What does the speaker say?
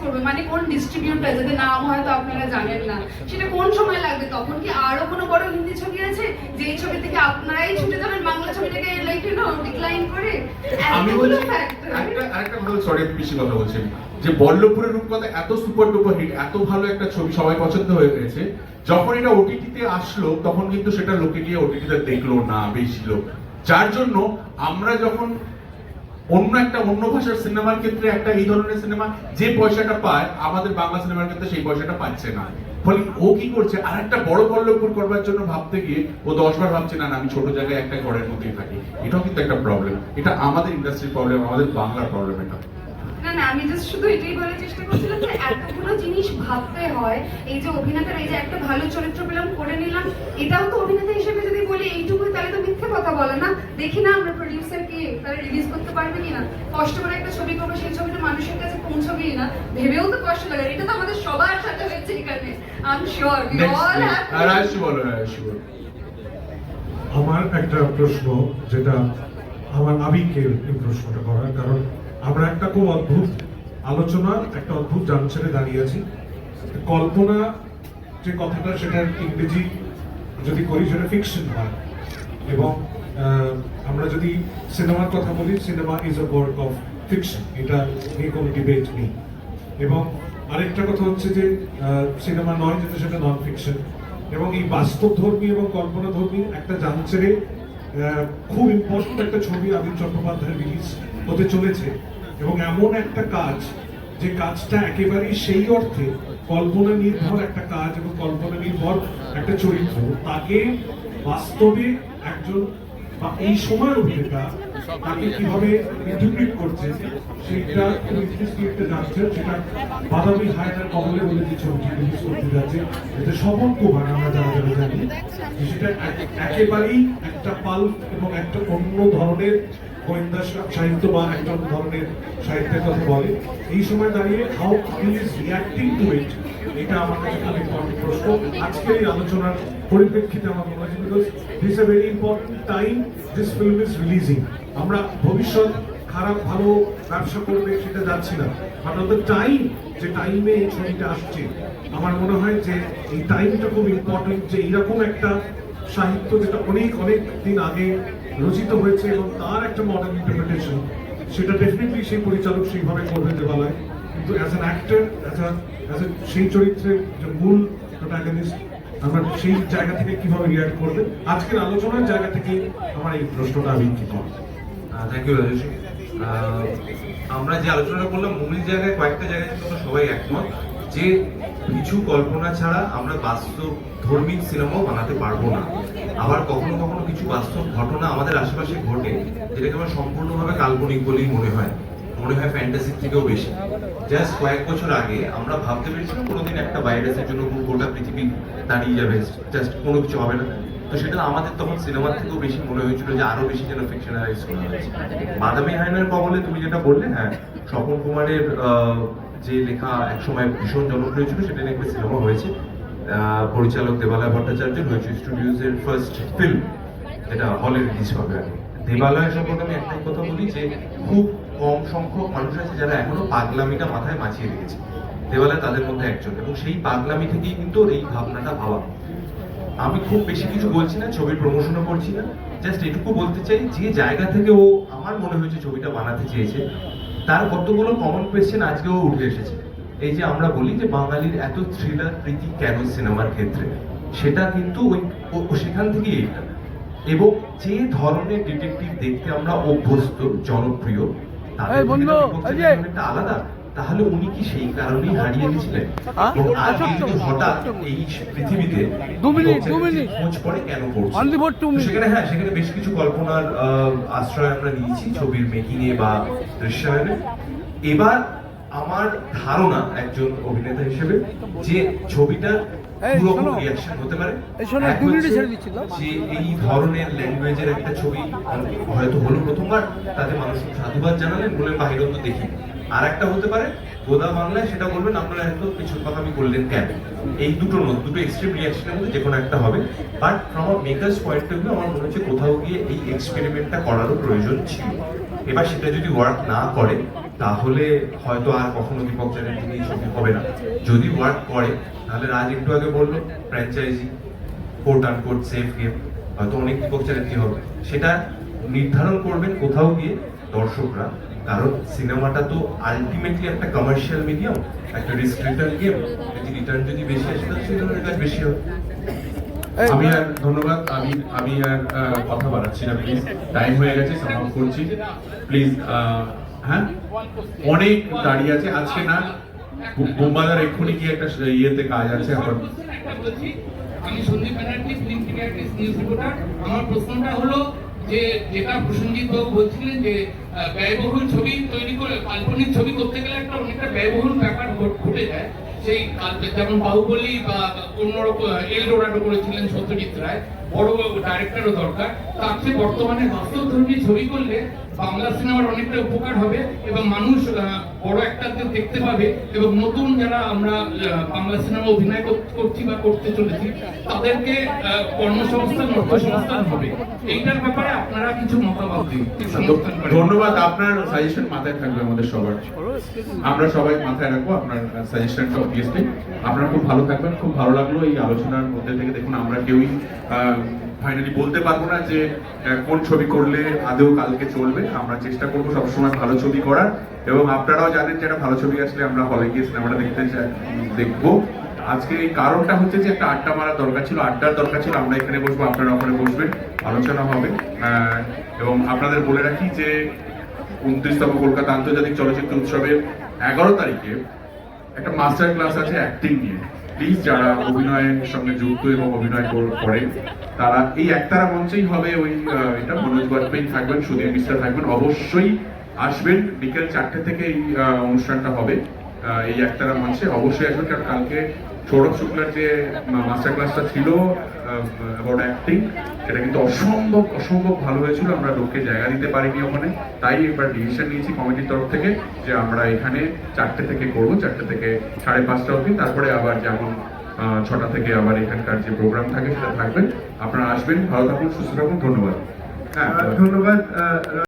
করবে, মানে কোন ডিস্ট্রিবিউটার, যাদের নাম হয়তো আপনারা জানেন না, সেটা কোন সময় লাগবে? তখন কি আরো কোনো বড় হিন্দি ছবি আছে যে এই ছবি থেকে আপনারাই ছুটে যাবেন বাংলা ছবিটাকে লাইক ইউ নো ডিক্লাইন করে? আমি এতগুলো বলছি ফ্যাক্টর। আরেকটা কথা, সরি বেশি কথা বলছি, যে বল্লভপুরের রূপকথা এত সুপার ডুপার হিট, এত ভালো একটা ছবি, সবাই পছন্দ হয়ে গেছে। যখন এটা ওটিটিতে আসলো তখন কিন্তু সেটা লোকে গিয়ে ওটিটিতে দেখলো না বেশি লোক, যার জন্য আমরা যখন অন্য ভাষার সিনেমার ক্ষেত্রে একটা এই ধরনের সিনেমা যে পয়সাটা পায়, আমাদের বাংলা সিনেমার ক্ষেত্রে সেই পয়সাটা পাচ্ছে না। ফলে ও কি করছে, আর একটা বড় বল্লভপুর করবার জন্য ভাবতে গিয়ে ও 10 বার ভাবছে না আমি ছোট জায়গায় একটা ঘরের মধ্যেই থাকি। এটাও কিন্তু একটা প্রবলেম, এটা আমাদের ইন্ডাস্ট্রির প্রবলেম, আমাদের বাংলার প্রবলেম এটা। না না, আমি জাস্ট শুধু এটাই বলার চেষ্টা করছিলাম যে এতগুলো জিনিস ভাবতে হয়। এই যে অভিনেতার এই যে একটা ভালো চরিত্র পেলাম করে নিলাম, এটাও তো অভিনেতা হিসেবে যদি বলি এইটুকুই, তাহলে তো মিথ্যে কথা বলে না। দেখি না আমরা প্রডিউসার কে, তারা রিলিজ করতে পারবে কিনা, কষ্ট করে একটা ছবি করবো, সেই ছবিটা মানুষের কাছে পৌঁছবেই না, ভেবেও তো কষ্ট লাগে। এটা তো আমাদের সবার সাথে হয়েছে এখানে, I am sure we all have. আর আয়ুষ বলো, আয়ুষ বলো। আমার একটা প্রশ্ন, যেটা আমার আবিকের এই প্রশ্নটা করার কারণ, আমরা একটা খুব অদ্ভুত আলোচনা, একটা অদ্ভুত জান ছেড়ে দাঁড়িয়ে আছি। কল্পনা যে কথাটা, সেটার ইংরেজি যদি করি সেটা ফিকশন হয়, এবং আমরা যদি সিনেমার কথা বলি, cinema is a work of fiction, এটা নিয়ে কোনো ডিবেট নেই। এবং আরেকটা কথা হচ্ছে যে সিনেমা নয় যেটা, সেটা নন ফিকশন। এবং এই বাস্তবধর্মী এবং কল্পনাধর্মী একটা জান ছেড়ে খুব ইম্পর্টেন্ট একটা ছবি আদিল চট্টোপাধ্যায় রিলিজ হতে চলেছে, এবং এমন একটা কাজ, যে কাজটা একেবারেই সেই অর্থে কল্পনা নির্ভর একটা কাজ এবং কল্পনা নির্ভর একটা চরিত্র, তাকে বাস্তবে একজন বা এই সময়ের অভিনেতা তাকে কিভাবে ইন্টারপ্রিট করছে, সেটা খুব ইন্টারেস্টিং একটা যাচ্ছে। সেটা বাদামি হায়নার কবলে বলে যে ছবিটি রিলিজ করতে যাচ্ছে, এটা স্বপন কুমার, আমরা যারা যারা জানি, সেটা একেবারেই একটা পাল্প এবং একটা অন্য ধরনের গোয়েন্দা সাহিত্য বা একটা অন্য ধরনের সাহিত্যের কথা বলে। এই সময় দাঁড়িয়ে how he is reacting to it, এটা আমার কাছে খুব ইম্পর্টেন্ট প্রশ্ন আজকের এই আলোচনার পরিপ্রেক্ষিতে। আমার মনে হচ্ছে because this a very important time this film is releasing. আমরা ভবিষ্যৎ খারাপ ভালো ব্যবসা করবে সেটা যাচ্ছি না, বাট অন দ্য টাইম, যে টাইমে এই ছবিটা আসছে, আমার মনে হয় যে এই টাইমটা খুব ইম্পর্টেন্ট। যে এইরকম একটা সাহিত্য যেটা অনেক অনেক দিন আগে রচিত হয়েছে এবং তার একটা মডার্ন ইন্টারপ্রিটেশন, সেটা ডেফিনেটলি সেই পরিচালক সেইভাবে করবে দেবালয়। কিন্তু as an actor, as a সেই চরিত্রের যে মূল প্রোটাগনিস্ট, আমরা সেই জায়গা থেকে কিভাবে রিয়াক্ট করবে, আজকের আলোচনার জায়গা থেকে আমার এই প্রশ্নটা আমি কি করব। Thank you Rajesh. আমরা যে আলোচনাটা করলাম, মূল জায়গায় কয়েকটা জায়গায় তোমরা সবাই একমত যে কিছু কল্পনা ছাড়া আমরা বাস্তব ধর্মী সিনেমাও বানাতে পারবো না। আবার কখনো কখনো কিছু বাস্তব ঘটনা আমাদের আশেপাশে ঘটে, যেটাকে আমার সম্পূর্ণভাবে কাল্পনিক বলেই মনে হয় ফ্যান্টাসির থেকেও বেশি। জাস্ট কয়েক বছর আগে আমরা ভাবতে পেরেছিলাম কোনোদিন একটা ভাইরাসের জন্য গোটা পৃথিবী দাঁড়িয়ে যাবে, জাস্ট কোনো কিছু হবে না। তো সেটা আমাদের তখন সিনেমার থেকেও বেশি মনে হয়েছিল যে আরো বেশি যেন ফিকশনালাইজ করা হয়েছে। বাদামি হায়নার কবলে তুমি যেটা বললে, হ্যাঁ, স্বপন কুমারের যে লেখা একসময় ভীষণ জনপ্রিয় ছিল, সেটা নিয়ে একটা সিনেমা হয়েছে। পরিচালক দেবালয় ভট্টাচার্যের হয়েছে স্টুডিওজের ফার্স্ট ফিল্ম, যেটা হলে রিলিজ হবে আগে। দেবালয় সম্পর্কে আমি একটাই কথা বলি যে খুব কম সংখ্যক মানুষ আছে যারা এখনো পাগলামিটা মাথায় মাছিয়ে রেখেছে। দেবালয় তাদের মধ্যে একজন, এবং সেই পাগলামি থেকেই কিন্তু এই ভাবনাটা ভাবা। আমি খুব বেশি কিছু বলছি না, ছবির প্রমোশনও করছি না, জাস্ট এটুকু বলতে চাই যে জায়গা থেকে ও আমার মনে হয়েছে ছবিটা বানাতে চেয়েছে, তার কতগুলো কমন কোয়েশ্চেন আজকেও উঠে এসেছে। এই যে আমরা বলি যে বাঙালির এত থ্রিলার প্রীতি কেন সিনেমার ক্ষেত্রে, সেটা কিন্তু ওই সেখান থেকেই এটা। এবং যে ধরনের ডিটেকটিভ দেখতে আমরা অভ্যস্ত, জনপ্রিয়, তাদের একটা আলাদা। তাহলে উনি কি সেই কারণেই হারিয়ে গেছিলেন? এবং আজকে যদি হঠাৎ এই পৃথিবীতে খোঁজ পড়ে কেন পড়ছে, সেখানে হ্যাঁ, সেখানে বেশ কিছু কল্পনার আশ্রয় আমরা নিয়েছি ছবির মেকিং এ বা দৃশ্যায়নে। এবার আমার ধারণা একজন অভিনেতা হিসেবে যে ছবিটা দুরকম রিঅ্যাকশন হতে পারে। যে এই ধরনের ল্যাঙ্গুয়েজের একটা ছবি হয়তো হলো প্রথমবার, তাতে মানুষ সাধুবাদ জানালেন, বলে বাহির তো দেখি। আর একটা হতে পারে গোদা বাংলায় সেটা বলবেন আপনারা এত কিছু কথা আমি করলেন কেন। এই দুটো এক্সট্রিম রিঅ্যাকশনের মধ্যে যে কোনো একটা হবে। But from a makers point of view আমার মনে হচ্ছে কোথাও গিয়ে এই এক্সপেরিমেন্টটা করারও প্রয়োজন ছিল। এবার সেটা যদি ওয়ার্ক না করে, তাহলে হয়তো আর কখনো দীপক চ্যাটার্জি নিয়ে ছবি হবে না। যদি ওয়ার্ক করে তাহলে রাজ একটু আগে বললো ফ্র্যাঞ্চাইজি কোট আন কোট সেফ গেম, হয়তো অনেক দীপক চ্যাটার্জি হবে। সেটা নির্ধারণ করবেন কোথাও গিয়ে দর্শকরা, কারণ সিনেমাটা তো আলটিমেটলি একটা কমার্শিয়াল মিডিয়াম, একটা রিস্ক রিটার্ন গেম। যদি রিটার্ন যদি বেশি আসে তাহলে সেই ধরনের কাজ বেশি হবে। আমি আর ধন্যবাদ, আমি আর কথা বাড়াচ্ছি না, প্লিজ টাইম হয়ে গেছে, সমাপ্ত করছি প্লিজ। হ্যাঁ, অনেক দাঁড়িয়ে আছে আজকে না, বোমবাজার এক্ষুনি কি একটা ইয়েতে কাজ আছে এখন। আমি Sandeep Banerjee, film creative news reporter. আমার প্রশ্নটা হলো যে যেটা প্রসেনজিৎ বাবু বলছিলেন যে ব্যয়বহুল ছবি তৈরি করে কাল্পনিক ছবি করতে গেলে একটা অনেকটা ব্যয়বহুল ব্যাপার ঘটে যায়। সেই যেমন বাহুবলী বা অন্যরকম এল ডোরাডো করেছিলেন সত্যজিৎ রায়, বড় ডাইরেক্টরও দরকার। তার চেয়ে বর্তমানে বাস্তবধর্মী ছবি করলে বাংলা সিনেমার অনেকটা উপকার হবে এবং মানুষ বড় অ্যাক্টরদের দেখতে পাবে, এবং নতুন যারা আমরা বাংলা সিনেমা অভিনয় করছি বা করতে চলেছি তাদেরকে কর্মসংস্থান অর্থসংস্থান হবে। এইটার ব্যাপারে আপনারা কিছু মতামত দিন। ধন্যবাদ, আপনার সাজেশন মাথায় থাকবে আমাদের সবার, আমরা সবাই মাথায় রাখবো আপনার সাজেশনটা অবভিয়াসলি। আপনারা খুব ভালো থাকবেন, খুব ভালো লাগলো এই আলোচনার মধ্যে থেকে। দেখুন, আমরা কেউই ফাইনালি বলতে পারবো না যে কোন ছবি করলে আদৌ কালকে চলবে। আমরা চেষ্টা করবো সবসময় ভালো ছবি করার, এবং আপনারাও জানেন যে একটা ভালো ছবি আসলে আমরা হলে গিয়ে সিনেমাটা দেখবো। আজকে এই কারণটা হচ্ছে যে একটা আড্ডা মারার দরকার ছিল, আড্ডার দরকার ছিল। আমরা এখানে বসবো, আপনারা ওখানে বসবেন, আলোচনা হবে। এবং আপনাদের বলে রাখি যে 29তম কলকাতা আন্তর্জাতিক চলচ্চিত্র উৎসবের 11 তারিখে একটা মাস্টার ক্লাস আছে অ্যাক্টিং নিয়ে। প্লিজ যারা অভিনয়ের সঙ্গে যুক্ত এবং অভিনয় করেন তারা এই একতারা মঞ্চেই হবে। ওই এটা মনোজ বাজপেয়ী থাকবেন, সুধীর মিশ্রা থাকবেন, অবশ্যই আসবেন। বিকেল 4টে থেকে এই অনুষ্ঠানটা হবে এই একতারা মঞ্চে, অবশ্যই আসবেন। কারণ কালকে সৌরভ শুক্লার যে মাস্টার ক্লাসটা ছিল অ্যাবাউট অ্যাক্টিং, সেটা কিন্তু অসম্ভব ভালো হয়েছিল। আমরা লোককে জায়গা দিতে পারিনি ওখানে, তাই এবার ডিসিশন নিয়েছি কমিটির তরফ থেকে যে আমরা এখানে 4টে থেকে করবো, 4টে থেকে 5:30 অবধি। তারপরে আবার যেমন 6টা থেকে আবার এখানকার যে প্রোগ্রাম থাকে সেটা থাকবেন। আপনারা আসবেন, ভালো থাকুন, সুস্থ থাকুন, ধন্যবাদ। হ্যাঁ, ধন্যবাদ।